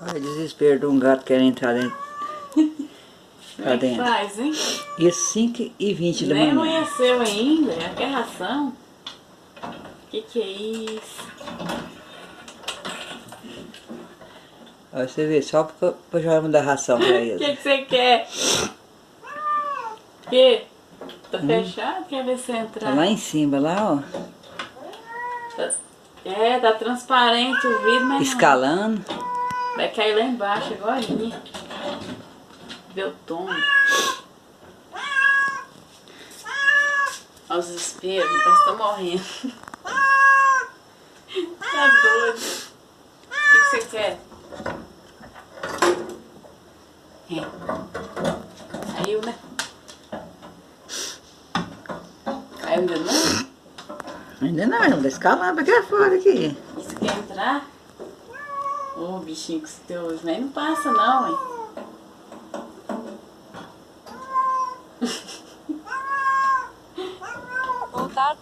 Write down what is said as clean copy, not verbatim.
Olha o desespero de um gato querendo entrar dentro. Pra dentro. Faz, hein? Isso 5h20 da Nem manhã. amanheceu ainda, já quer ração? Que é isso? Olha, você vê, só pra já dar ração pra eles. Que você quer? Que? Tá fechado? Quer ver se Tá entrar? lá em cima, lá, ó. Tá transparente o vidro, mas Escalando. não. Vai cair lá embaixo agora. Vê o tom. Olha os desesperos, parece que tá morrendo. Tá doido. O que você quer? Caiu, né? Caiu ainda não? Ainda não, tá escalando pra cá fora aqui. Você quer entrar? Ô, bichinho que você tem hoje. Mas não passa não, hein? Voltar.